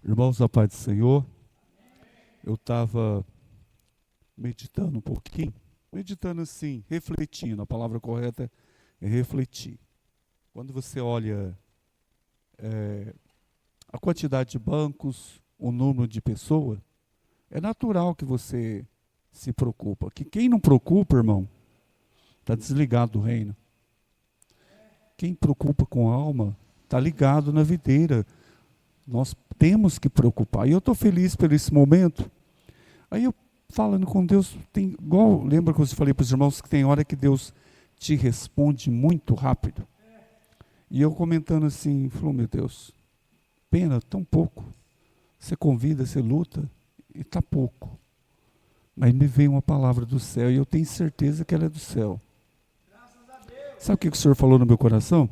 Irmãos, a paz do Senhor, eu estava meditando um pouquinho, meditando assim, refletindo, a palavra correta é refletir. Quando você olha a quantidade de bancos, o número de pessoas, é natural que você se preocupa. Que quem não preocupa, irmão, está desligado do reino. Quem preocupa com a alma, está ligado na videira. Nós temos que preocupar. E eu estou feliz por esse momento. Aí eu falando com Deus, lembra que eu falei para os irmãos que tem hora que Deus te responde muito rápido? E eu comentando assim, falou, meu Deus, pena, tão pouco. Você convida, você luta, e está pouco. Mas me veio uma palavra do céu, e eu tenho certeza que ela é do céu. Sabe o que o Senhor falou no meu coração?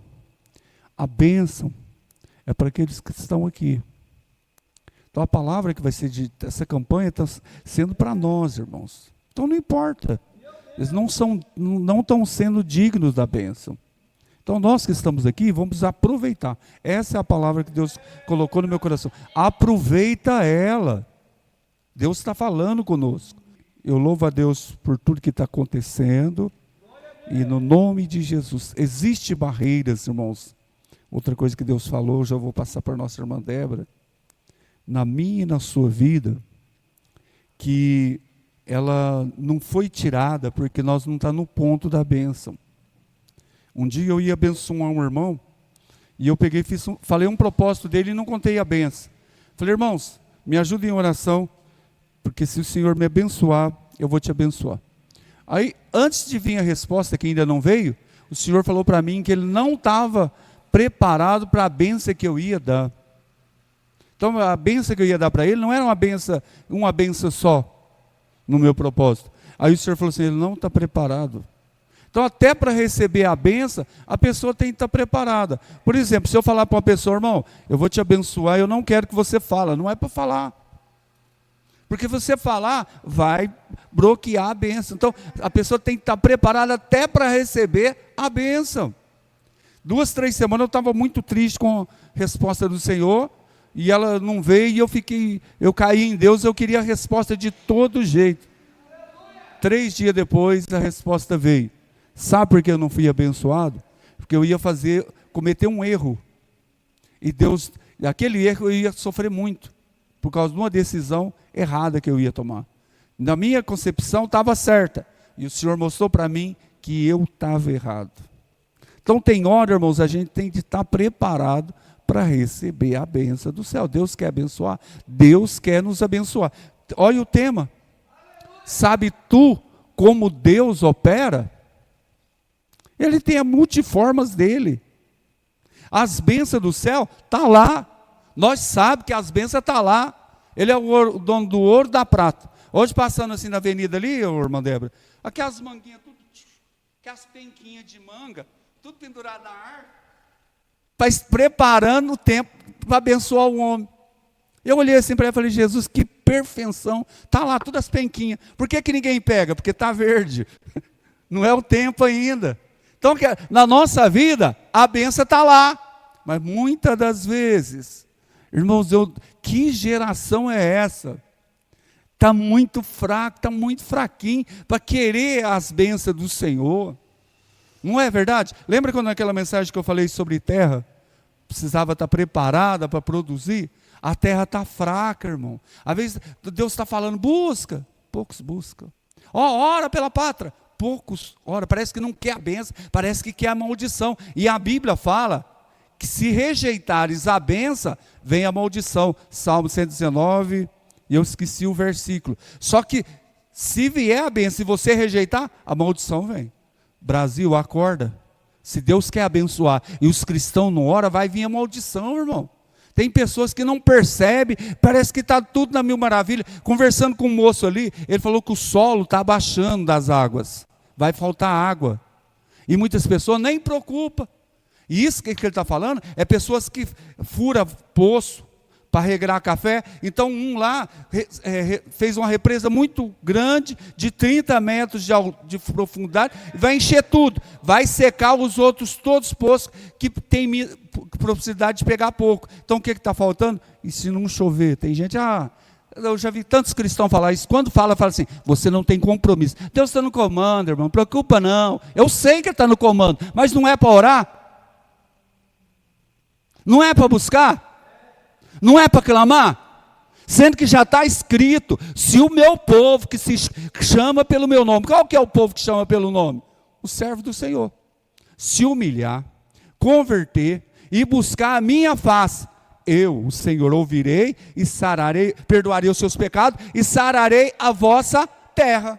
A bênção é para aqueles que estão aqui. Então a palavra que vai ser dita, essa campanha está sendo para nós, irmãos. Então não importa. Eles não estão sendo dignos da bênção. Então nós que estamos aqui, vamos aproveitar. Essa é a palavra que Deus colocou no meu coração. Aproveita ela. Deus está falando conosco. Eu louvo a Deus por tudo que está acontecendo. E no nome de Jesus, existem barreiras, irmãos. Outra coisa que Deus falou, já vou passar para a nossa irmã Débora, na minha e na sua vida, que ela não foi tirada porque nós não estamos no ponto da bênção. Um dia eu ia abençoar um irmão, e eu peguei, falei um propósito dele e não contei a bênção. Falei, irmãos, me ajudem em oração, porque se o Senhor me abençoar, eu vou te abençoar. Aí, antes de vir a resposta, que ainda não veio, o Senhor falou para mim que ele não estava preparado para a bênção que eu ia dar. Então a bênção que eu ia dar para ele não era uma bênção só no meu propósito. Aí o Senhor falou assim, ele não está preparado. Então até para receber a bênção, a pessoa tem que estar preparada. Por exemplo, se eu falar para uma pessoa, irmão, eu vou te abençoar, eu não quero que você fale, não é para falar. Porque você falar, vai bloquear a bênção. Então a pessoa tem que estar preparada até para receber a bênção. 2, 3 semanas eu estava muito triste com a resposta do Senhor, e ela não veio, e eu caí em Deus, eu queria a resposta de todo jeito. 3 dias depois a resposta veio. Sabe por que eu não fui abençoado? Porque eu ia cometer um erro. E Deus, aquele erro eu ia sofrer muito, por causa de uma decisão errada que eu ia tomar. Na minha concepção estava certa, e o Senhor mostrou para mim que eu estava errado. Então tem hora, irmãos, a gente tem de estar preparado para receber a bênção do céu. Deus quer abençoar, Deus quer nos abençoar. Olha o tema. Sabe tu como Deus opera? Ele tem as multiformas dele. As bênçãos do céu estão lá. Nós sabemos que as bênçãos estão lá. Ele é o dono do ouro e da prata. Hoje passando assim na avenida ali, irmã Débora, aquelas manguinhas, aquelas penquinhas de manga, tudo pendurado na árvore, preparando o tempo para abençoar o homem. Eu olhei assim para ele e falei, Jesus, que perfeição, está lá todas as penquinhas. Por que ninguém pega? Porque está verde, não é o tempo ainda. Então na nossa vida, a bênção está lá, mas muitas das vezes, irmãos, que geração é essa? Está muito fraco, está muito fraquinho para querer as bênçãos do Senhor. Não é verdade? Lembra quando naquela mensagem que eu falei sobre terra, precisava estar preparada para produzir? A terra está fraca, irmão. Às vezes Deus está falando, busca, poucos buscam. Ora pela pátria, poucos ora. Parece que não quer a bênção, parece que quer a maldição. E a Bíblia fala que se rejeitares a bênção, vem a maldição. Salmo 119, e eu esqueci o versículo. Só que se vier a bênção e você rejeitar, a maldição vem. Brasil, acorda. Se Deus quer abençoar e os cristãos não oram, vai vir a maldição, irmão. Tem pessoas que não percebem, parece que está tudo na mil maravilha. Conversando com um moço ali, ele falou que o solo está abaixando das águas, vai faltar água. E muitas pessoas nem preocupam. E isso que ele está falando é pessoas que furam poço, para regrar café. Então um lá fez uma represa muito grande, de 30 metros de profundidade, e vai encher tudo, vai secar os outros todos poços que tem possibilidade de pegar pouco. Então o que está faltando? E se não chover? Tem gente, eu já vi tantos cristãos falar isso. Quando fala assim, você não tem compromisso. Deus está no comando, irmão, não preocupa não. Eu sei que Ele está no comando, mas não é para orar? Não é para buscar? Não é para clamar? Sendo que já está escrito, se o meu povo que se chama pelo meu nome, qual que é o povo que chama pelo nome? O servo do Senhor. Se humilhar, converter e buscar a minha face, eu, o Senhor, ouvirei e sararei, perdoarei os seus pecados e sararei a vossa terra.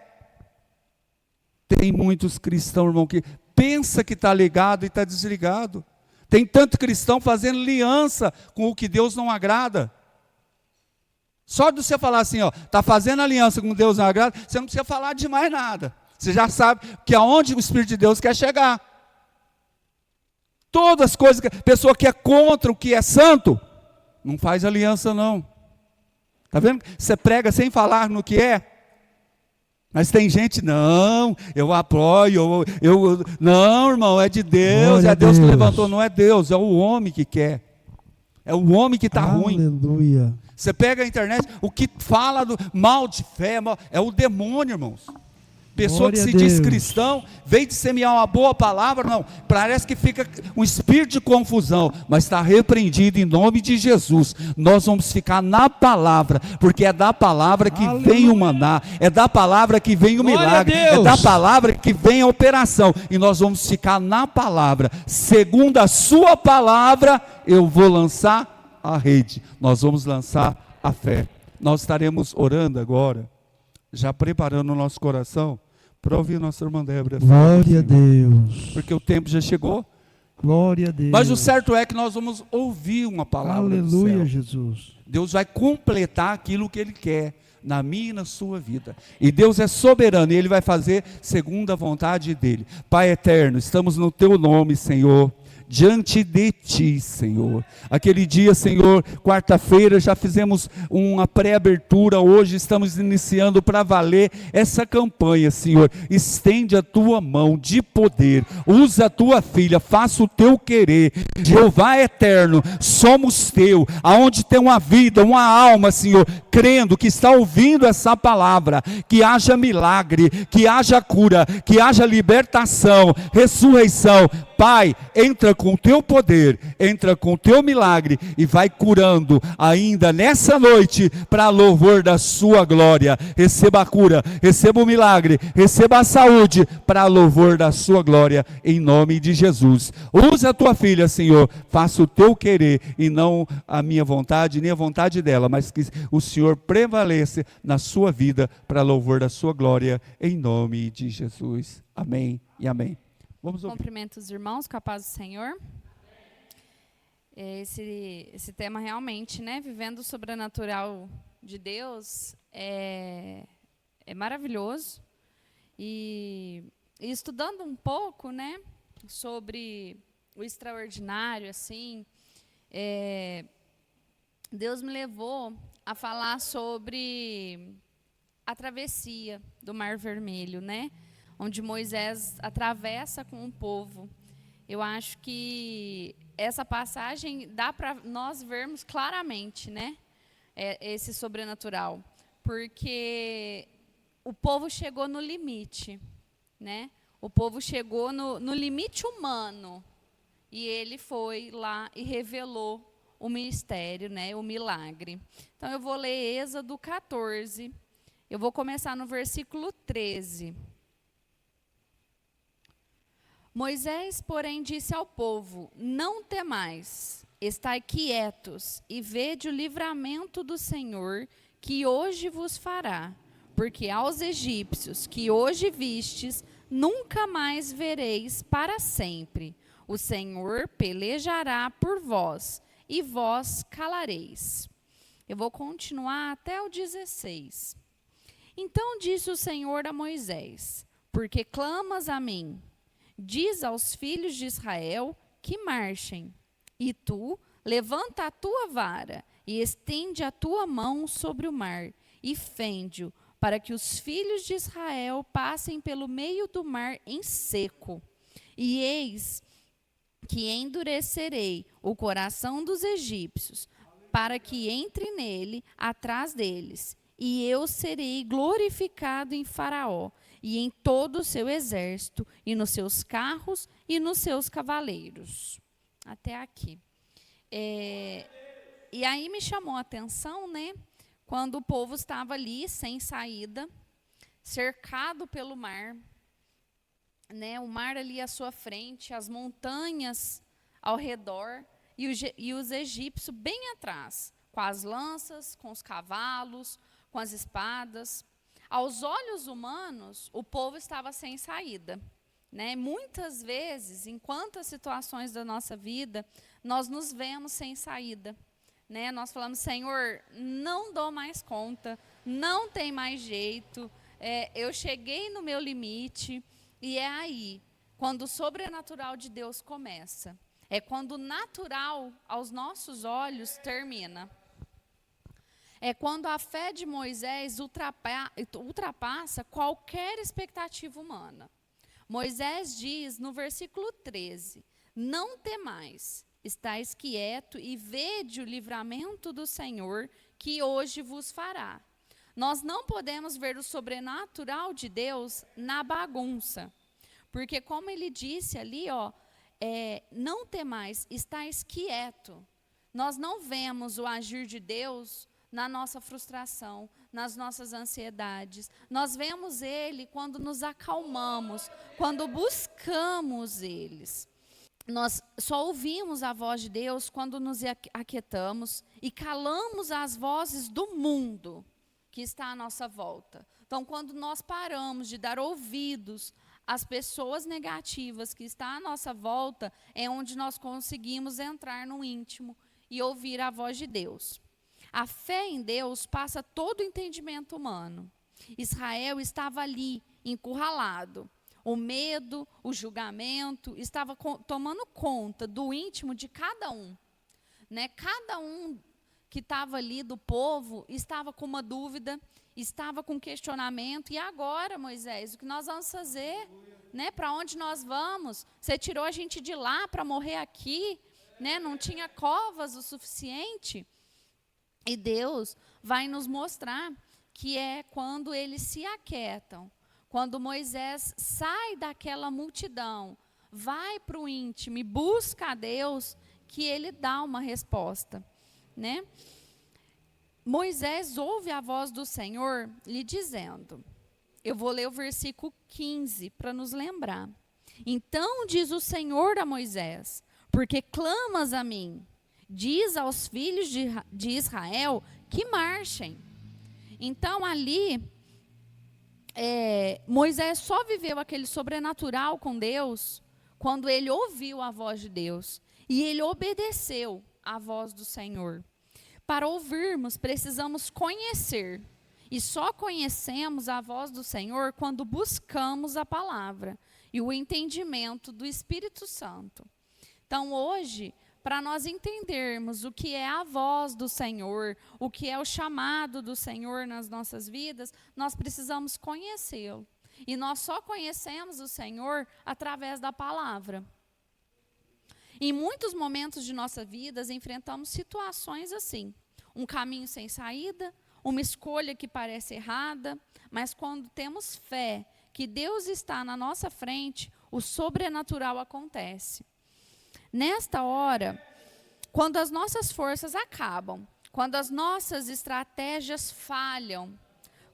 Tem muitos cristãos, irmão, que pensa que está ligado e está desligado. Tem tanto cristão fazendo aliança com o que Deus não agrada. Só de você falar assim, está fazendo aliança com Deus não agrada, você não precisa falar de mais nada. Você já sabe que aonde o Espírito de Deus quer chegar. Todas as coisas que a pessoa que é contra o que é santo, não faz aliança não. Está vendo? Você prega sem falar no que é. Mas tem gente, não, eu apoio, não, irmão, é de Deus, glória é Deus que levantou, não é Deus, é o homem que quer. É o homem que está ruim. Aleluia. Você pega a internet, o que fala do mal de fé, é o demônio, irmãos. Pessoa que se diz cristão, vem de semear uma boa palavra, não, parece que fica um espírito de confusão, mas está repreendido em nome de Jesus. Nós vamos ficar na palavra, porque é da palavra que vem o maná, é da palavra que vem o milagre, é da palavra que vem a operação, e nós vamos ficar na palavra. Segundo a sua palavra, eu vou lançar a rede, nós vamos lançar a fé. Nós estaremos orando agora, já preparando o nosso coração para ouvir nossa irmã Débora. Glória a Deus. Porque o tempo já chegou. Glória a Deus. Mas o certo é que nós vamos ouvir uma palavra do céu. Aleluia, Jesus. Deus vai completar aquilo que Ele quer na minha e na sua vida. E Deus é soberano e Ele vai fazer segundo a vontade dEle. Pai eterno, estamos no Teu nome, Senhor, diante de Ti, Senhor. Aquele dia, Senhor, quarta-feira, já fizemos uma pré-abertura, hoje estamos iniciando para valer essa campanha, Senhor. Estende a Tua mão de poder, usa a Tua filha, faça o Teu querer. Jeová eterno, somos Teu, aonde tem uma vida, uma alma, Senhor, crendo que está ouvindo essa palavra, que haja milagre, que haja cura, que haja libertação, ressurreição. Pai, entra com o Teu poder, entra com o Teu milagre e vai curando ainda nessa noite para louvor da Sua glória. Receba a cura, receba o milagre, receba a saúde para louvor da Sua glória, em nome de Jesus. Usa a Tua filha, Senhor, faça o Teu querer e não a minha vontade, nem a vontade dela, mas que o Senhor prevaleça na sua vida para louvor da Sua glória, em nome de Jesus. Amém e amém. Cumprimento os irmãos com a paz do Senhor. Esse tema realmente, né, vivendo o sobrenatural de Deus, é maravilhoso. E estudando um pouco, né, sobre o extraordinário, assim, Deus me levou a falar sobre a travessia do Mar Vermelho, né? Onde Moisés atravessa com o povo. Eu acho que essa passagem dá para nós vermos claramente, né, esse sobrenatural, porque o povo chegou no limite, né? O povo chegou no limite humano, e ele foi lá e revelou o mistério, né, o milagre. Então eu vou ler Êxodo 14, eu vou começar no versículo 13. Moisés, porém, disse ao povo: não temais, estai quietos e vede o livramento do Senhor que hoje vos fará, porque aos egípcios que hoje vistes, nunca mais vereis para sempre. O Senhor pelejará por vós, e vós calareis. Eu vou continuar até o 16. Então disse o Senhor a Moisés: porque clamas a mim? Diz aos filhos de Israel que marchem. E tu, levanta a tua vara e estende a tua mão sobre o mar, e fende-o, para que os filhos de Israel passem pelo meio do mar em seco. E eis que endurecerei o coração dos egípcios, para que entre nele atrás deles, e eu serei glorificado em Faraó, e em todo o seu exército, e nos seus carros, e nos seus cavaleiros. Até aqui. E aí me chamou a atenção, né, quando o povo estava ali, sem saída, cercado pelo mar, né, o mar ali à sua frente, as montanhas ao redor, e os egípcios bem atrás, com as lanças, com os cavalos, com as espadas. Aos olhos humanos, o povo estava sem saída, né? Muitas vezes, em quantas situações da nossa vida, nós nos vemos sem saída, né? Nós falamos, Senhor, não dou mais conta, não tem mais jeito, eu cheguei no meu limite. E é aí, quando o sobrenatural de Deus começa. É quando o natural, aos nossos olhos, termina. É quando a fé de Moisés ultrapassa qualquer expectativa humana. Moisés diz no versículo 13, não temais, estais quieto e vede o livramento do Senhor que hoje vos fará. Nós não podemos ver o sobrenatural de Deus na bagunça. Porque como ele disse ali, não temais, estais quieto. Nós não vemos o agir de Deus na nossa frustração, nas nossas ansiedades. Nós vemos Ele quando nos acalmamos, quando buscamos eles. Nós só ouvimos a voz de Deus quando nos aquietamos e calamos as vozes do mundo que está à nossa volta. Então, quando nós paramos de dar ouvidos às pessoas negativas que estão à nossa volta, é onde nós conseguimos entrar no íntimo e ouvir a voz de Deus. A fé em Deus passa todo o entendimento humano. Israel estava ali, encurralado. O medo, o julgamento, estava tomando conta do íntimo de cada um. Né? Cada um que estava ali do povo estava com uma dúvida, estava com questionamento. E agora, Moisés, o que nós vamos fazer? Né? Para onde nós vamos? Você tirou a gente de lá para morrer aqui? Né? Não tinha covas o suficiente? E Deus vai nos mostrar que é quando eles se aquietam, quando Moisés sai daquela multidão, vai para o íntimo e busca a Deus, que ele dá uma resposta. Né? Moisés ouve a voz do Senhor lhe dizendo, eu vou ler o versículo 15 para nos lembrar. Então diz o Senhor a Moisés, porque clamas a mim, diz aos filhos de Israel que marchem. Então ali, Moisés só viveu aquele sobrenatural com Deus quando ele ouviu a voz de Deus e ele obedeceu a voz do Senhor. Para ouvirmos, precisamos conhecer. E só conhecemos a voz do Senhor quando buscamos a palavra e o entendimento do Espírito Santo. Então, hoje, para nós entendermos o que é a voz do Senhor, o que é o chamado do Senhor nas nossas vidas, nós precisamos conhecê-lo. E nós só conhecemos o Senhor através da palavra. Em muitos momentos de nossa vida, enfrentamos situações assim. Um caminho sem saída, uma escolha que parece errada, mas quando temos fé que Deus está na nossa frente, o sobrenatural acontece. Nesta hora, quando as nossas forças acabam, quando as nossas estratégias falham,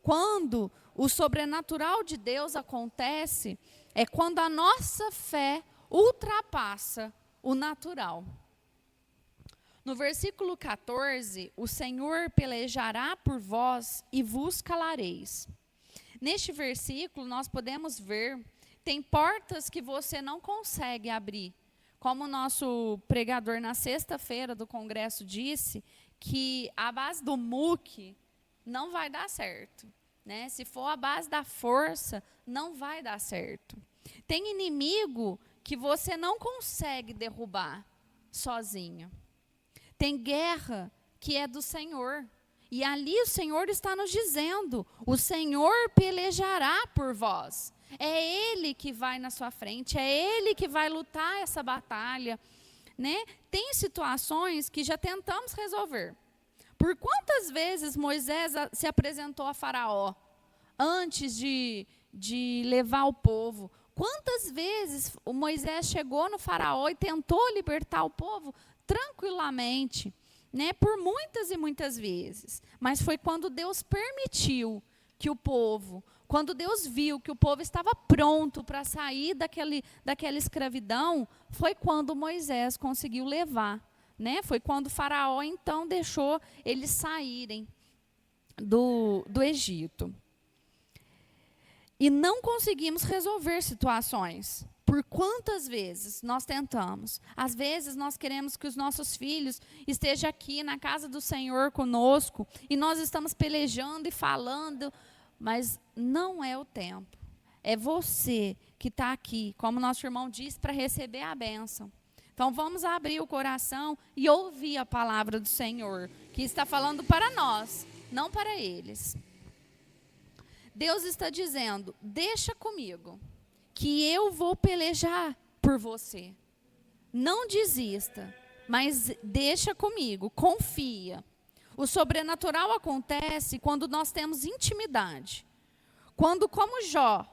quando o sobrenatural de Deus acontece, é quando a nossa fé ultrapassa o natural. No versículo 14, o Senhor pelejará por vós e vos calareis. Neste versículo, nós podemos ver, tem portas que você não consegue abrir. Como o nosso pregador na sexta-feira do congresso disse, que a base do muque não vai dar certo. Né? Se for a base da força, não vai dar certo. Tem inimigo que você não consegue derrubar sozinho. Tem guerra que é do Senhor. E ali o Senhor está nos dizendo: o Senhor pelejará por vós. É Ele que vai na sua frente, é Ele que vai lutar essa batalha, né? Tem situações que já tentamos resolver. Por quantas vezes Moisés se apresentou a Faraó antes de levar o povo? Quantas vezes o Moisés chegou no Faraó e tentou libertar o povo tranquilamente, né? Por muitas e muitas vezes. Mas foi quando Deus permitiu que o povo, quando Deus viu que o povo estava pronto para sair daquela escravidão, foi quando Moisés conseguiu levar, né? Foi quando o Faraó, então, deixou eles saírem do Egito. E não conseguimos resolver situações. Por quantas vezes nós tentamos? Às vezes nós queremos que os nossos filhos estejam aqui na casa do Senhor conosco, e nós estamos pelejando e falando, mas não é o tempo. É você que está aqui, como nosso irmão disse, para receber a bênção. Então vamos abrir o coração e ouvir a palavra do Senhor, que está falando para nós, não para eles. Deus está dizendo: deixa comigo, que eu vou pelejar por você. Não desista, mas deixa comigo, confia. O sobrenatural acontece quando nós temos intimidade. Quando, como Jó,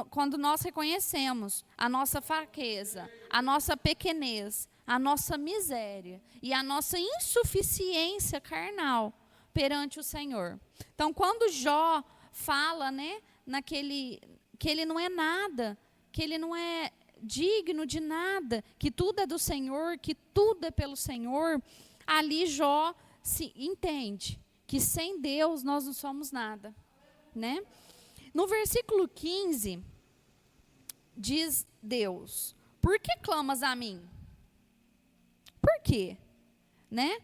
quando nós reconhecemos a nossa fraqueza, a nossa pequenez, a nossa miséria e a nossa insuficiência carnal perante o Senhor. Então, quando Jó fala, né, que ele não é nada, que ele não é digno de nada, que tudo é do Senhor, que tudo é pelo Senhor, ali Jó se entende que sem Deus nós não somos nada, né? No versículo 15, diz Deus: por que clamas a mim? Por quê? Né?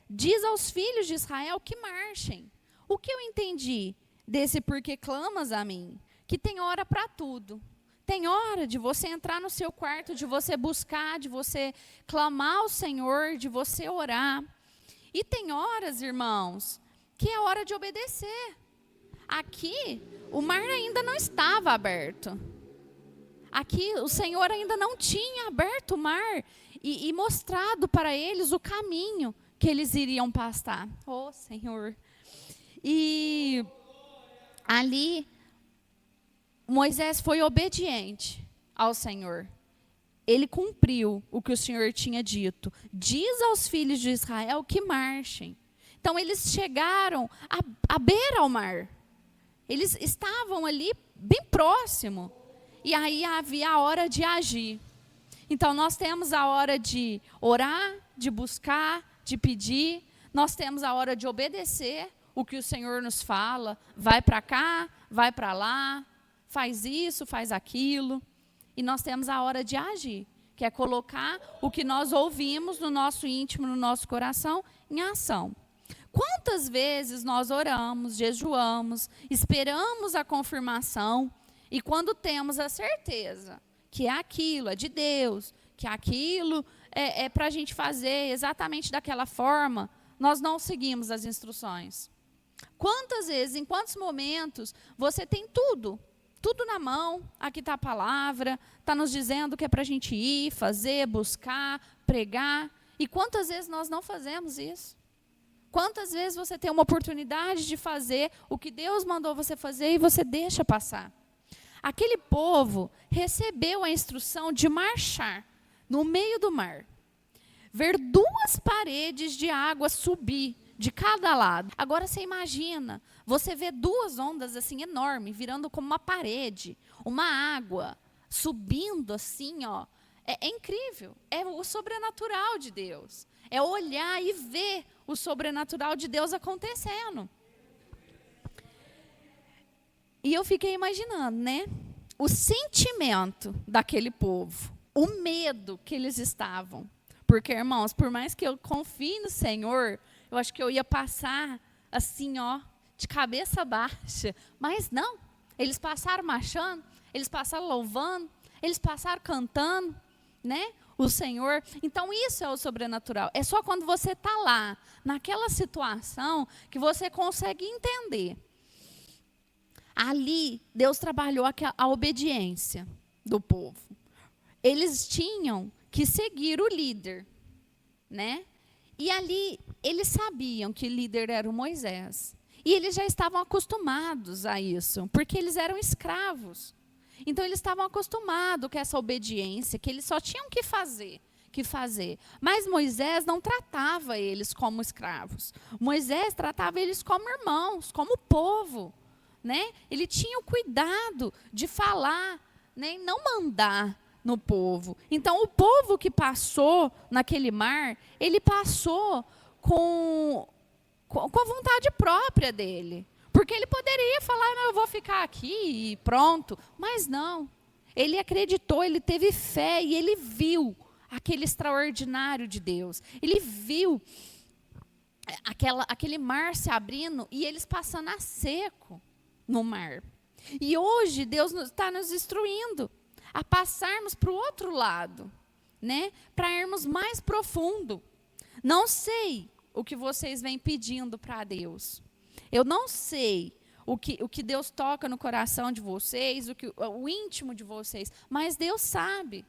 Diz aos filhos de Israel que marchem. O que eu entendi desse por que clamas a mim? Que tem hora para tudo. Tem hora de você entrar no seu quarto, de você buscar, de você clamar ao Senhor, de você orar. E tem horas, irmãos, que é hora de obedecer. Aqui, o mar ainda não estava aberto. Aqui, o Senhor ainda não tinha aberto o mar e mostrado para eles o caminho que eles iriam passar. Oh, Senhor. E ali, Moisés foi obediente ao Senhor. Ele cumpriu o que o Senhor tinha dito. Diz aos filhos de Israel que marchem. Então, eles chegaram à beira ao mar. Eles estavam ali bem próximo. E aí havia a hora de agir. Então, nós temos a hora de orar, de buscar, de pedir. Nós temos a hora de obedecer o que o Senhor nos fala. Vai para cá, vai para lá, faz isso, faz aquilo. E nós temos a hora de agir, que é colocar o que nós ouvimos no nosso íntimo, no nosso coração, em ação. Quantas vezes nós oramos, jejuamos, esperamos a confirmação, e quando temos a certeza que aquilo é de Deus, que aquilo é para a gente fazer exatamente daquela forma, nós não seguimos as instruções. Quantas vezes, em quantos momentos, você tem tudo na mão, aqui está a palavra, está nos dizendo que é para a gente ir, fazer, buscar, pregar, e quantas vezes nós não fazemos isso? Quantas vezes você tem uma oportunidade de fazer o que Deus mandou você fazer e você deixa passar? Aquele povo recebeu a instrução de marchar no meio do mar, ver duas paredes de água subir de cada lado. Agora você imagina, você vê duas ondas assim enormes, virando como uma parede, uma água subindo assim, ó. É incrível, é o sobrenatural de Deus. É olhar e ver o sobrenatural de Deus acontecendo. E eu fiquei imaginando, né? O sentimento daquele povo, o medo que eles estavam. Porque, irmãos, por mais que eu confie no Senhor, eu acho que eu ia passar assim, ó, de cabeça baixa. Mas não, eles passaram marchando, eles passaram louvando, eles passaram cantando, né? o Senhor. Então isso é o sobrenatural. É só quando você está lá, naquela situação, que você consegue entender. Ali, Deus trabalhou a obediência do povo. Eles tinham que seguir o líder, né? E ali, eles sabiam que o líder era o Moisés. E eles já estavam acostumados a isso, porque eles eram escravos. Então, eles estavam acostumados com essa obediência, que eles só tinham que fazer. Mas Moisés não tratava eles como escravos. Moisés tratava eles como irmãos, como povo. Né? Ele tinha o cuidado de falar, né? E não mandar no povo. Então, o povo que passou naquele mar, ele passou com a vontade própria dele. Porque ele poderia falar, não, eu vou ficar aqui e pronto. Mas não. Ele acreditou, ele teve fé e ele viu aquele extraordinário de Deus. Ele viu aquele mar se abrindo e eles passando a seco no mar. E hoje Deus está nos instruindo a passarmos para o outro lado, né? Para irmos mais profundo. Não sei o que vocês vêm pedindo para Deus. Eu não sei o que Deus toca no coração de vocês, o íntimo de vocês, mas Deus sabe.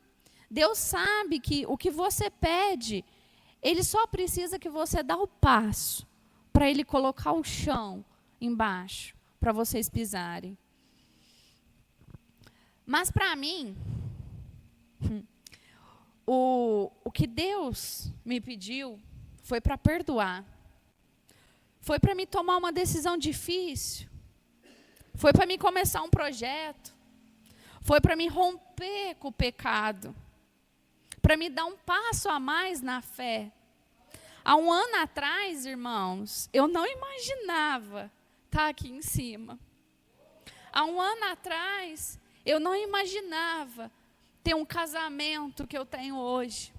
Deus sabe que o que você pede, Ele só precisa que você dê o passo para Ele colocar o chão embaixo, para vocês pisarem. Mas para mim, o que Deus me pediu foi para perdoar. Foi para me tomar uma decisão difícil. Foi para me começar um projeto. Foi para me romper com o pecado. Para me dar um passo a mais na fé. Há um ano atrás, irmãos, eu não imaginava estar aqui em cima. Há um ano atrás, eu não imaginava ter um casamento que eu tenho hoje.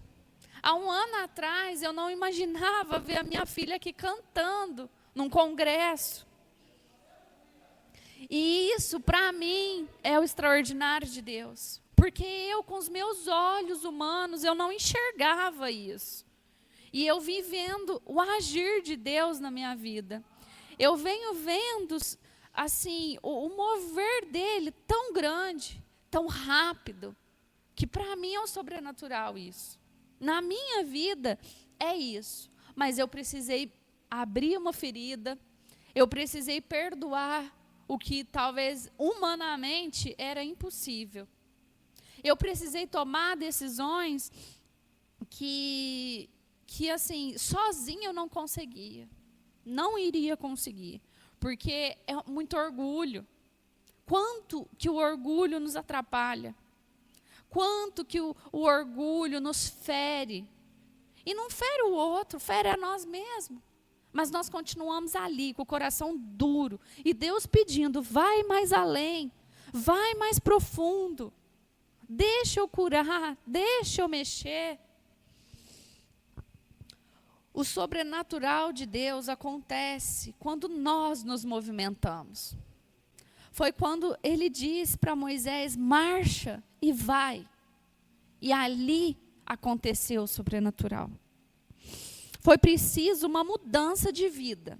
Há um ano atrás, eu não imaginava ver a minha filha aqui cantando num congresso. E isso, para mim, é o extraordinário de Deus. Porque eu, com os meus olhos humanos, eu não enxergava isso. E eu vim vendo o agir de Deus na minha vida. Eu venho vendo, assim, o mover dele tão grande, tão rápido, que para mim é um sobrenatural isso. Na minha vida é isso. Mas eu precisei abrir uma ferida, eu precisei perdoar o que talvez humanamente era impossível. Eu precisei tomar decisões que assim, sozinha eu não conseguia. Não iria conseguir. Porque é muito orgulho. Quanto que o orgulho nos atrapalha. Quanto que o orgulho nos fere. E não fere o outro, fere a nós mesmos. Mas nós continuamos ali, com o coração duro. E Deus pedindo, vai mais além. Vai mais profundo. Deixa eu curar, deixa eu mexer. O sobrenatural de Deus acontece quando nós nos movimentamos. Foi quando ele disse para Moisés, marcha e vai. E ali aconteceu o sobrenatural. Foi preciso uma mudança de vida,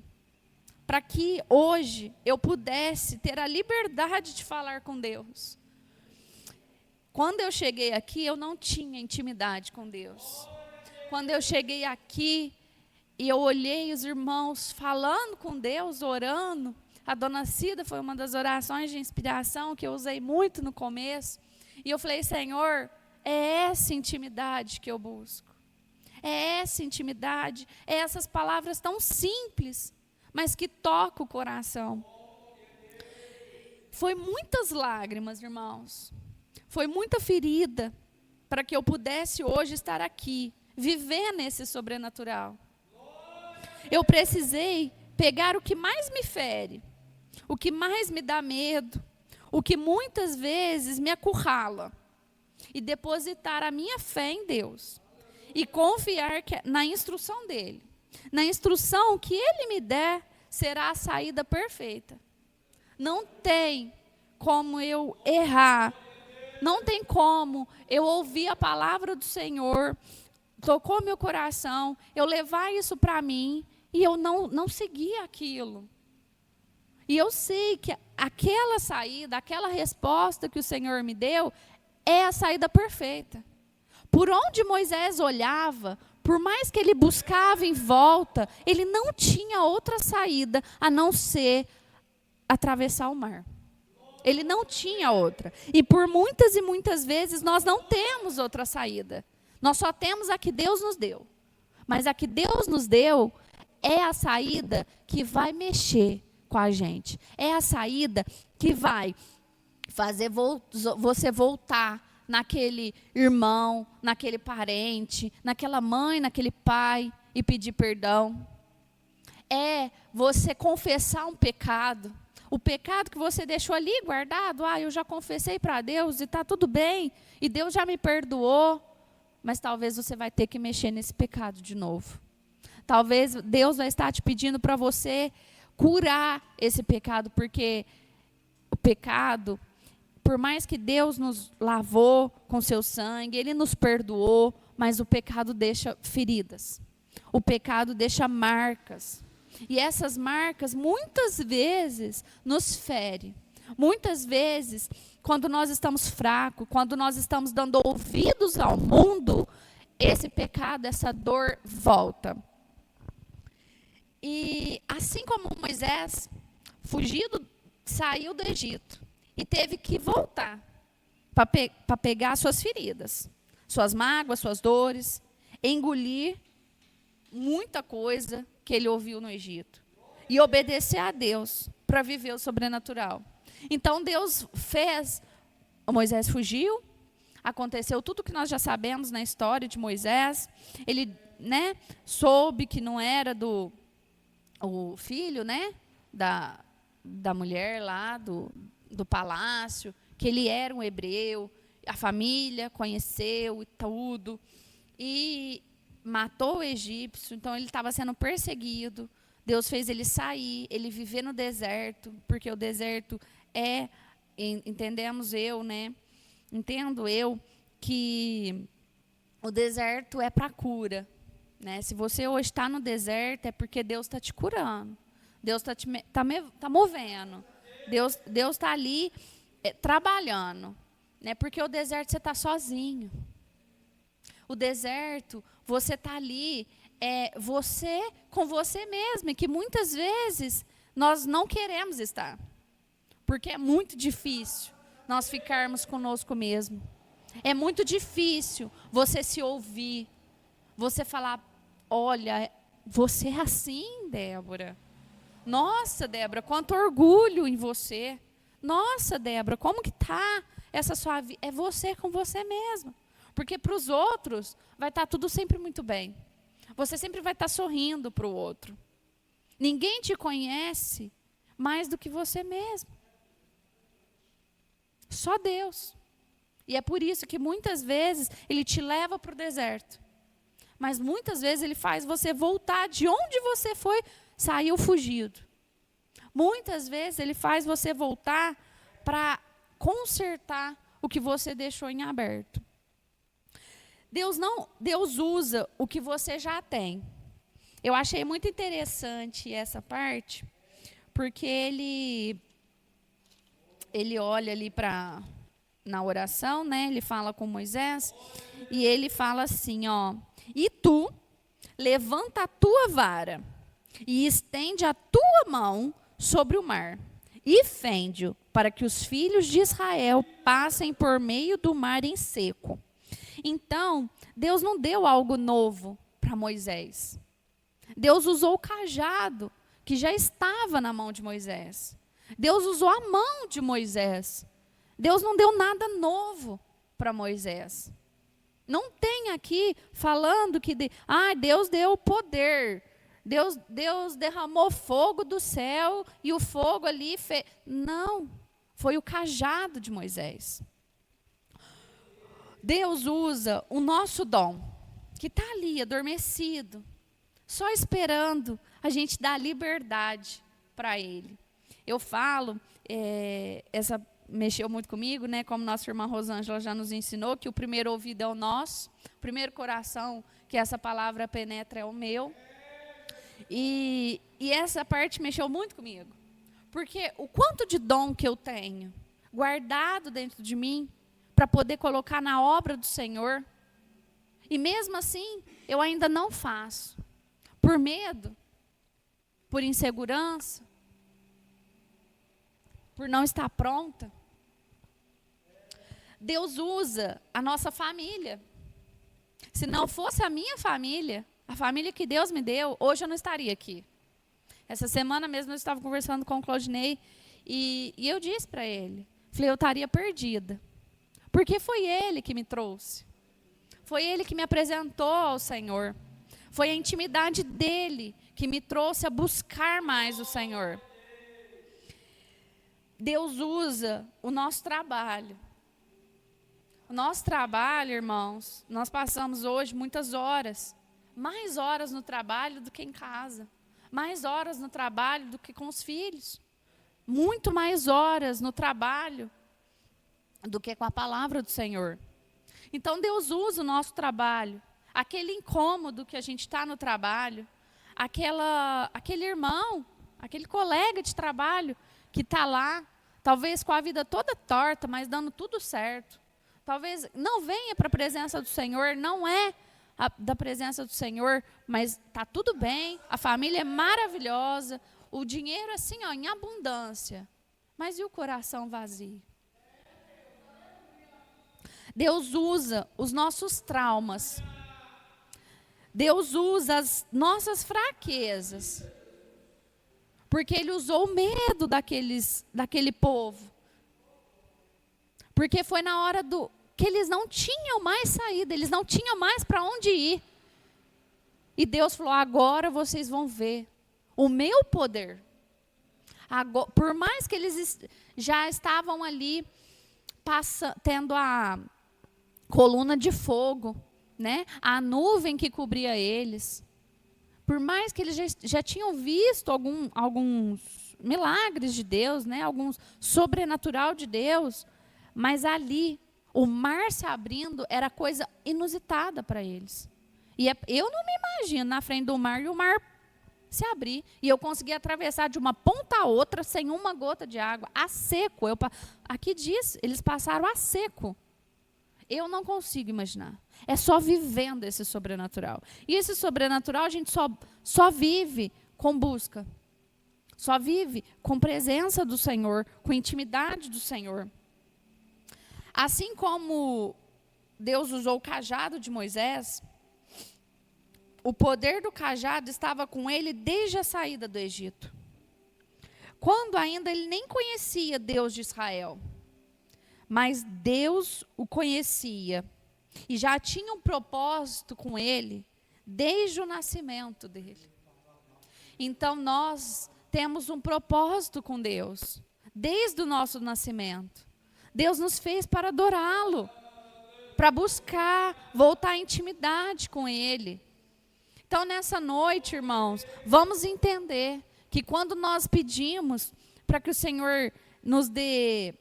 para que hoje eu pudesse ter a liberdade de falar com Deus. Quando eu cheguei aqui, eu não tinha intimidade com Deus. Quando eu cheguei aqui, e eu olhei os irmãos falando com Deus, orando. A dona Cida foi uma das orações de inspiração que eu usei muito no começo. E eu falei, Senhor, é essa intimidade que eu busco. É essa intimidade, é essas palavras tão simples, mas que tocam o coração. Foi muitas lágrimas, irmãos. Foi muita ferida para que eu pudesse hoje estar aqui, vivendo esse sobrenatural. Eu precisei pegar o que mais me fere, o que mais me dá medo, o que muitas vezes me acurrala, e depositar a minha fé em Deus. E confiar na instrução dele. Na instrução que ele me der, será a saída perfeita. Não tem como eu errar Não tem como eu ouvir a palavra do Senhor, tocou meu coração, eu levar isso para mim e eu não seguir aquilo. E eu sei que aquela saída, aquela resposta que o Senhor me deu, é a saída perfeita. Por onde Moisés olhava, por mais que ele buscava em volta, ele não tinha outra saída a não ser atravessar o mar. Ele não tinha outra. E por muitas e muitas vezes nós não temos outra saída. Nós só temos a que Deus nos deu. Mas a que Deus nos deu é a saída que vai mexer com a gente. É a saída que vai fazer você voltar naquele irmão, naquele parente, naquela mãe, naquele pai e pedir perdão. É você confessar um pecado. O pecado que você deixou ali guardado, eu já confessei para Deus e está tudo bem, e Deus já me perdoou, mas talvez você vai ter que mexer nesse pecado de novo. Talvez Deus vai estar te pedindo para você curar esse pecado, porque o pecado, por mais que Deus nos lavou com seu sangue, Ele nos perdoou, mas o pecado deixa feridas. O pecado deixa marcas. E essas marcas, muitas vezes, nos ferem. Muitas vezes, quando nós estamos fracos, quando nós estamos dando ouvidos ao mundo, esse pecado, essa dor volta. E assim como Moisés saiu do Egito e teve que voltar para pegar suas feridas, suas mágoas, suas dores, engolir muita coisa que ele ouviu no Egito e obedecer a Deus para viver o sobrenatural. Então Deus fez, Moisés fugiu, aconteceu tudo que nós já sabemos na história de Moisés. Ele, soube que não era o filho, da mulher lá do palácio, que ele era um hebreu, a família conheceu e tudo, e matou o egípcio. Então ele estava sendo perseguido. Deus fez ele sair, ele viver no deserto, porque o deserto entendo eu que o deserto é para cura, Se você hoje está no deserto, é porque Deus está te curando. Deus tá movendo. Deus está ali trabalhando, Porque o deserto você está sozinho. O deserto, você está ali, você com você mesmo, e que muitas vezes nós não queremos estar. Porque é muito difícil nós ficarmos conosco mesmo. É muito difícil você se ouvir, você falar, olha, você é assim, Débora. Nossa, Débora, quanto orgulho em você. Nossa, Débora, como que está essa sua vida? É você com você mesma. Porque para os outros vai estar tudo sempre muito bem. Você sempre vai estar sorrindo para o outro. Ninguém te conhece mais do que você mesmo. Só Deus. E é por isso que muitas vezes Ele te leva para o deserto. Mas muitas vezes Ele faz você voltar de onde você saiu fugido. Muitas vezes Ele faz você voltar para consertar o que você deixou em aberto. Deus usa o que você já tem. Eu achei muito interessante essa parte, porque ele olha ali na oração, Ele fala com Moisés, e ele fala assim, e tu levanta a tua vara e estende a tua mão sobre o mar e fende-o para que os filhos de Israel passem por meio do mar em seco. Então, Deus não deu algo novo para Moisés. Deus usou o cajado que já estava na mão de Moisés. Deus usou a mão de Moisés. Deus não deu nada novo para Moisés. Não tem aqui falando que Deus deu poder. Deus derramou fogo do céu e o fogo ali fez. Não, foi o cajado de Moisés. Deus usa o nosso dom, que está ali, adormecido, só esperando a gente dar liberdade para Ele. Eu falo, mexeu muito comigo, né? Como nossa irmã Rosângela já nos ensinou, que o primeiro ouvido é o nosso, o primeiro coração que essa palavra penetra é o meu. E essa parte mexeu muito comigo. Porque o quanto de dom que eu tenho guardado dentro de mim para poder colocar na obra do Senhor. E mesmo assim, eu ainda não faço. Por medo, por insegurança, por não estar pronta. Deus usa a nossa família. Se não fosse a minha família, a família que Deus me deu, hoje eu não estaria aqui. Essa semana mesmo eu estava conversando com o Claudinei e eu disse para ele, falei, eu estaria perdida. Porque foi ele que me trouxe. Foi ele que me apresentou ao Senhor. Foi a intimidade dele que me trouxe a buscar mais o Senhor. Deus usa o nosso trabalho. O nosso trabalho, irmãos, nós passamos hoje muitas horas. Mais horas no trabalho do que em casa. Mais horas no trabalho do que com os filhos. Muito mais horas no trabalho do que com a palavra do Senhor. Então Deus usa o nosso trabalho. Aquele incômodo que a gente está no trabalho. Aquele irmão, aquele colega de trabalho que está lá, talvez com a vida toda torta, mas dando tudo certo. Talvez não venha para a presença do Senhor, não é da presença do Senhor, mas está tudo bem, a família é maravilhosa, o dinheiro assim, ó, em abundância. Mas e o coração vazio? Deus usa os nossos traumas. Deus usa as nossas fraquezas. Porque Ele usou o medo daquele povo. Porque foi na hora que eles não tinham mais saída, eles não tinham mais para onde ir. E Deus falou, agora vocês vão ver o meu poder. Agora, por mais que eles já estavam ali, tendo a coluna de fogo, né? A nuvem que cobria eles. Por mais que eles já tinham visto alguns milagres de Deus, né? Alguns sobrenatural de Deus, mas ali, o mar se abrindo era coisa inusitada para eles. E eu não me imagino na frente do mar e o mar se abrir. E eu consegui atravessar de uma ponta a outra sem uma gota de água, a seco. Aqui diz, eles passaram a seco. Eu não consigo imaginar. É só vivendo esse sobrenatural. E esse sobrenatural a gente só vive com busca. Só vive com presença do Senhor, com intimidade do Senhor. Assim como Deus usou o cajado de Moisés, o poder do cajado estava com ele desde a saída do Egito. Quando ainda ele nem conhecia Deus de Israel. Mas Deus o conhecia e já tinha um propósito com ele desde o nascimento dele. Então nós temos um propósito com Deus desde o nosso nascimento. Deus nos fez para adorá-lo, para buscar, voltar à intimidade com Ele. Então nessa noite, irmãos, vamos entender que quando nós pedimos para que o Senhor nos dê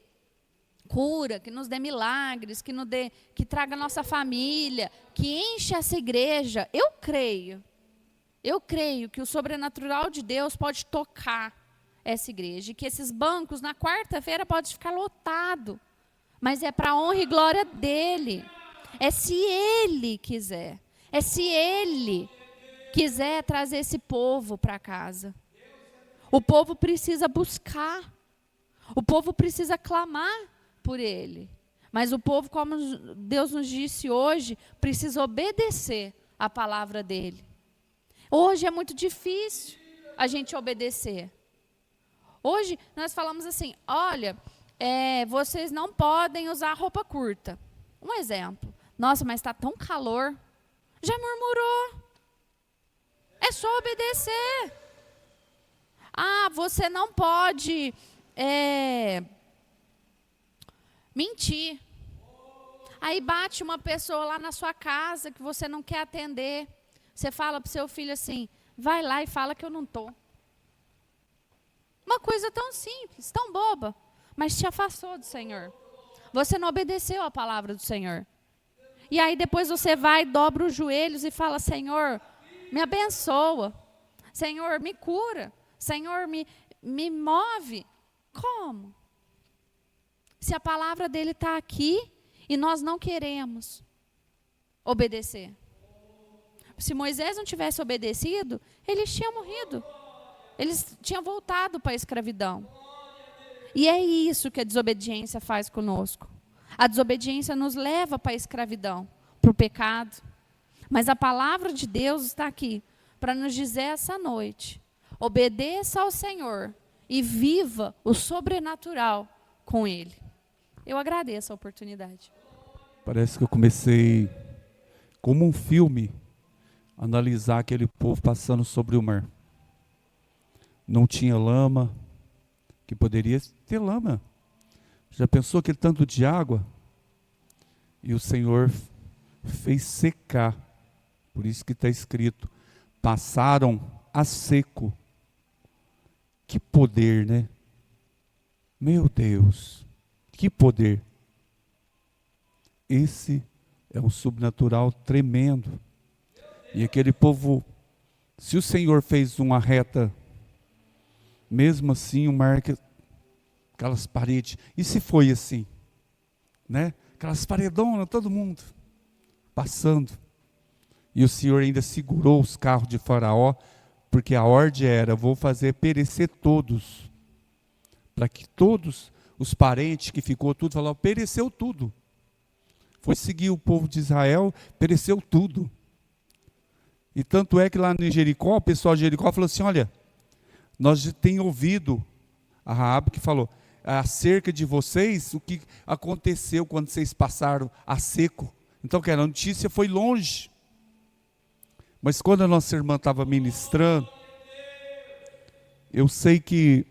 cura, que nos dê milagres, que traga a nossa família, que enche essa igreja, eu creio que o sobrenatural de Deus pode tocar essa igreja, e que esses bancos na quarta-feira podem ficar lotados, mas é para a honra e glória dele, é se ele quiser, é se ele quiser trazer esse povo para casa. O povo precisa buscar, o povo precisa clamar por ele, mas o povo, como Deus nos disse hoje, precisa obedecer a palavra dele. Hoje é muito difícil a gente obedecer. Hoje nós falamos assim, olha, vocês não podem usar roupa curta. Um exemplo, nossa, mas está tão calor, já murmurou, é só obedecer. Ah, você não pode mentir. Aí bate uma pessoa lá na sua casa que você não quer atender. Você fala para o seu filho assim, vai lá e fala que eu não estou. Uma coisa tão simples, tão boba. mas te afastou do Senhor. Você não obedeceu a palavra do Senhor. E aí depois você vai, dobra os joelhos e fala: Senhor, me abençoa. Senhor, me cura. Senhor, me move. Como? Se a palavra dele está aqui e nós não queremos obedecer. Se Moisés não tivesse obedecido, eles tinham morrido. Eles tinham voltado para a escravidão. E é isso que a desobediência faz conosco. A desobediência nos leva para a escravidão, para o pecado. Mas a palavra de Deus está aqui para nos dizer essa noite: obedeça ao Senhor e viva o sobrenatural com Ele. Eu agradeço a oportunidade. Parece que eu comecei, como um filme, a analisar aquele povo passando sobre o mar. Não tinha lama, que poderia ter lama. Já pensou aquele tanto de água? E o Senhor fez secar. Por isso que está escrito: passaram a seco. Que poder, né? Meu Deus, que poder. Esse é um sobrenatural tremendo. E aquele povo, se o Senhor fez uma reta, mesmo assim o mar, aquelas paredes, e se foi assim, né? Aquelas paredonas, todo mundo passando. E o Senhor ainda segurou os carros de Faraó, porque a ordem era: vou fazer perecer todos, para que todos os parentes que ficou tudo, falaram: pereceu tudo. Foi seguir o povo de Israel, pereceu tudo. E tanto é que lá em Jericó, o pessoal de Jericó falou assim: olha, nós temos ouvido a Raabe que falou acerca de vocês, o que aconteceu quando vocês passaram a seco. Então, que a notícia foi longe. Mas quando a nossa irmã estava ministrando, eu sei que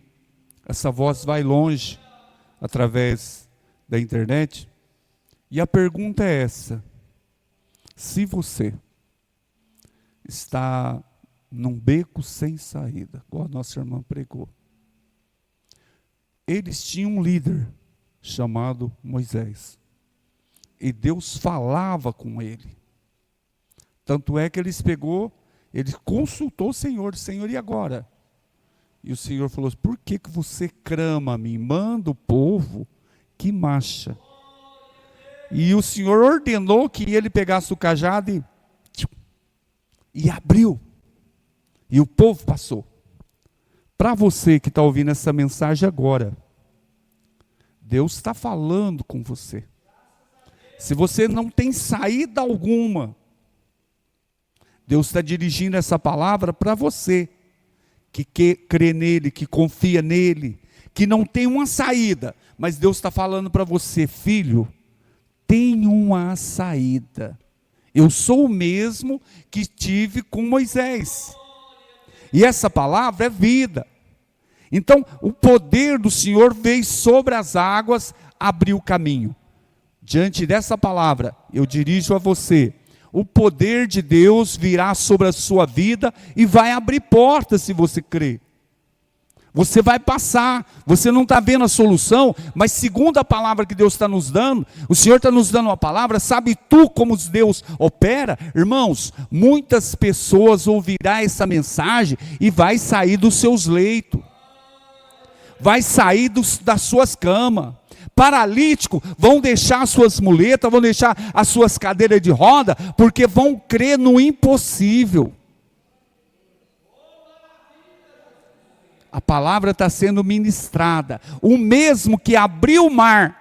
essa voz vai longe através da internet. E a pergunta é essa: se você está num beco sem saída, igual a nossa irmã pregou, eles tinham um líder chamado Moisés, e Deus falava com ele. Tanto é que ele consultou o Senhor: Senhor, e agora? E o Senhor falou: por que você clama a mim? Manda o povo que marcha. E o Senhor ordenou que ele pegasse o cajado e abriu. E o povo passou. Para você que está ouvindo essa mensagem agora, Deus está falando com você. Se você não tem saída alguma, Deus está dirigindo essa palavra para você, que crê nele, que confia nele, que não tem uma saída, mas Deus está falando para você: filho, tem uma saída. Eu sou o mesmo que tive com Moisés. E essa palavra é vida. Então, o poder do Senhor veio sobre as águas, abriu o caminho. Diante dessa palavra, eu dirijo a você: o poder de Deus virá sobre a sua vida e vai abrir portas se você crer. Você vai passar, você não está vendo a solução, mas segundo a palavra que Deus está nos dando, o Senhor está nos dando uma palavra. Sabe tu como Deus opera? Irmãos, muitas pessoas ouvirão essa mensagem e vai sair dos seus leitos, vai sair das suas camas. Paralítico, vão deixar as suas muletas, vão deixar as suas cadeiras de roda, porque vão crer no impossível. A palavra está sendo ministrada. O mesmo que abriu o mar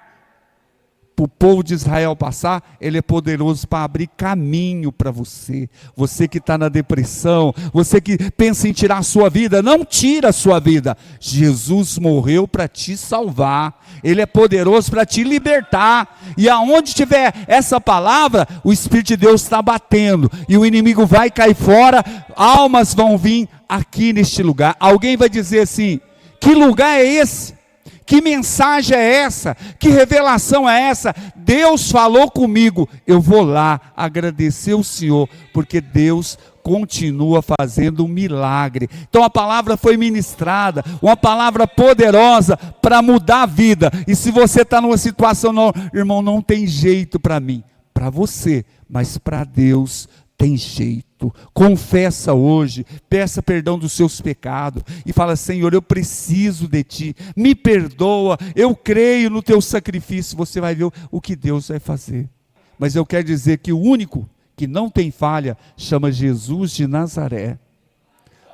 para o povo de Israel passar, ele é poderoso para abrir caminho para você. Você que está na depressão, você que pensa em tirar a sua vida, não tira a sua vida. Jesus morreu para te salvar. Ele é poderoso para te libertar. E aonde tiver essa palavra, o Espírito de Deus está batendo. E o inimigo vai cair fora, almas vão vir aqui neste lugar. Alguém vai dizer assim: que lugar é esse? Que mensagem é essa? Que revelação é essa? Deus falou comigo. Eu vou lá agradecer o Senhor, porque Deus continua fazendo um milagre. Então a palavra foi ministrada, uma palavra poderosa para mudar a vida. E se você está numa situação, não, irmão, não tem jeito para mim, para você, mas para Deus tem jeito. Confessa hoje, peça perdão dos seus pecados e fala: Senhor, eu preciso de Ti, me perdoa, eu creio no Teu sacrifício. Você vai ver o que Deus vai fazer. Mas eu quero dizer que o único que não tem falha chama Jesus de Nazaré.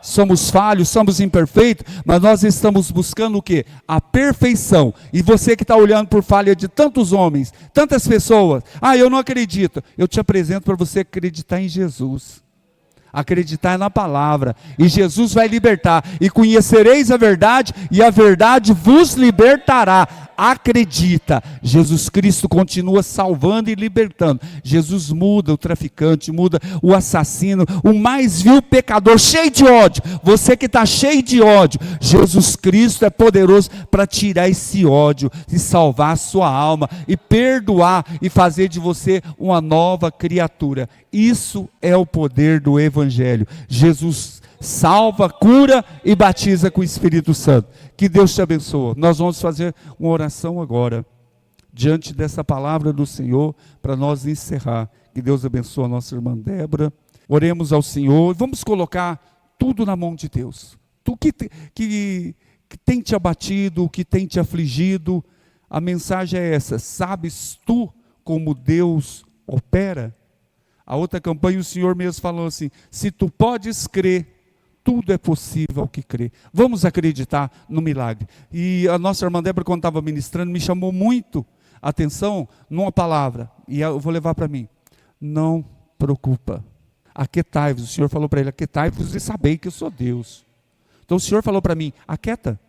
Somos falhos, somos imperfeitos, mas nós estamos buscando o quê? A perfeição. E você que está olhando por falha de tantos homens, tantas pessoas, eu não acredito. Eu te apresento para você acreditar em Jesus. Acreditar na palavra. E Jesus vai libertar. E conhecereis a verdade, e a verdade vos libertará. Acredita, Jesus Cristo continua salvando e libertando. Jesus muda o traficante, muda o assassino, o mais vil pecador, cheio de ódio. Você que está cheio de ódio, Jesus Cristo é poderoso para tirar esse ódio e salvar a sua alma e perdoar e fazer de você uma nova criatura. Isso é o poder do Evangelho. Jesus salva, cura e batiza com o Espírito Santo. Que Deus te abençoe. Nós vamos fazer uma oração agora, diante dessa palavra do Senhor, para nós encerrar. Que Deus abençoe a nossa irmã Débora. Oremos ao Senhor, vamos colocar tudo na mão de Deus. Tu que tem te abatido, que tem te afligido, a mensagem é essa: sabes tu como Deus opera? A outra campanha o Senhor mesmo falou assim: se tu podes crer, tudo é possível ao que crê. Vamos acreditar no milagre. E a nossa irmã Débora, quando estava ministrando, me chamou muito a atenção numa palavra, e eu vou levar para mim: não preocupa, aquietai-vos. O Senhor falou para ele: aquietai-vos e sabei que eu sou Deus. Então o Senhor falou para mim: aquieta,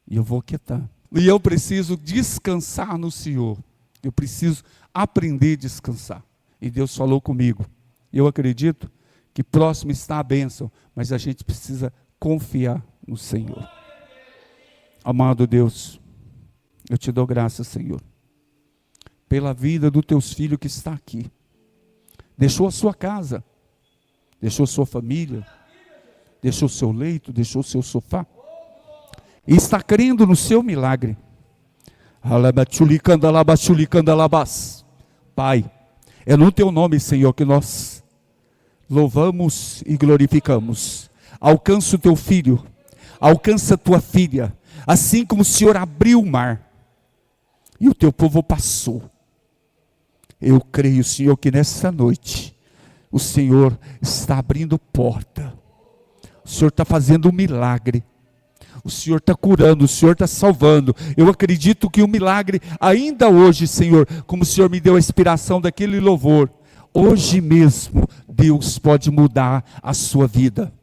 e eu vou aquietar. E eu preciso descansar no Senhor, eu preciso aprender a descansar. E Deus falou comigo. Eu acredito que próximo está a bênção, mas a gente precisa confiar no Senhor. Amado Deus, eu te dou graças, Senhor, pela vida dos teus filhos que está aqui. Deixou a sua casa, deixou a sua família, deixou o seu leito, deixou o seu sofá, e está crendo no seu milagre. Pai, é no teu nome, Senhor, que nós louvamos e glorificamos. Alcança o teu filho, alcança a tua filha, assim como o Senhor abriu o mar e o teu povo passou. Eu creio, Senhor, que nessa noite o Senhor está abrindo porta, o Senhor está fazendo um milagre, o Senhor está curando, o Senhor está salvando. Eu acredito que o milagre ainda hoje, Senhor, como o Senhor me deu a inspiração daquele louvor, hoje mesmo Deus pode mudar a sua vida.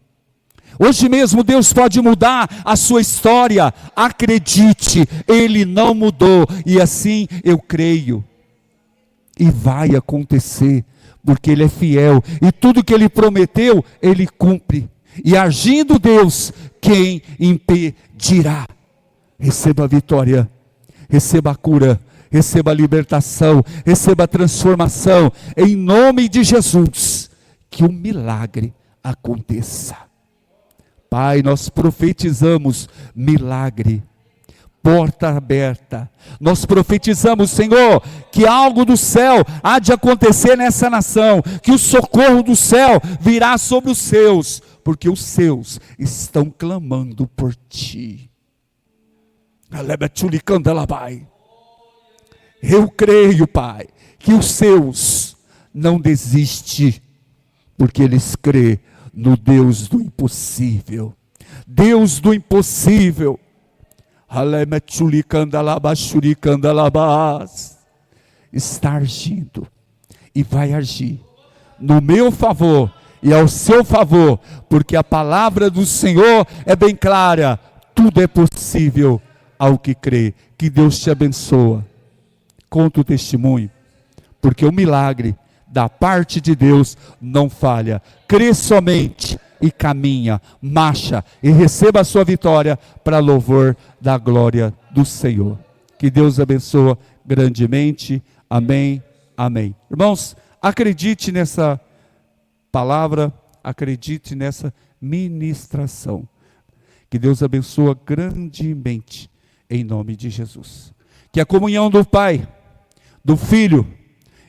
Hoje mesmo Deus pode mudar a sua história. Acredite, Ele não mudou, e assim eu creio. E vai acontecer, porque Ele é fiel, e tudo que Ele prometeu, Ele cumpre. E agindo Deus, quem impedirá? Receba a vitória, receba a cura, receba a libertação, receba a transformação, em nome de Jesus, que o milagre aconteça. Pai, nós profetizamos milagre, porta aberta. Nós profetizamos, Senhor, que algo do céu há de acontecer nessa nação, que o socorro do céu virá sobre os seus, porque os seus estão clamando por Ti. Eu creio, Pai, que os seus não desistem, porque eles crêem no Deus do impossível. Deus do impossível. Está agindo e vai agir no meu favor e ao seu favor, porque a palavra do Senhor é bem clara: tudo é possível ao que crê. Que Deus te abençoe. Conta o testemunho, porque o milagre da parte de Deus não falha. Crê somente e caminha, marcha e receba a sua vitória para louvor da glória do Senhor. Que Deus abençoe grandemente. Amém, amém. Irmãos, acredite nessa palavra, acredite nessa ministração. Que Deus abençoe grandemente, em nome de Jesus. Que a comunhão do Pai, do Filho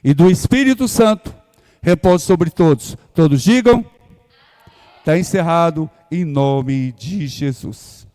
e do Espírito Santo repouse sobre todos. Todos digam, está encerrado em nome de Jesus.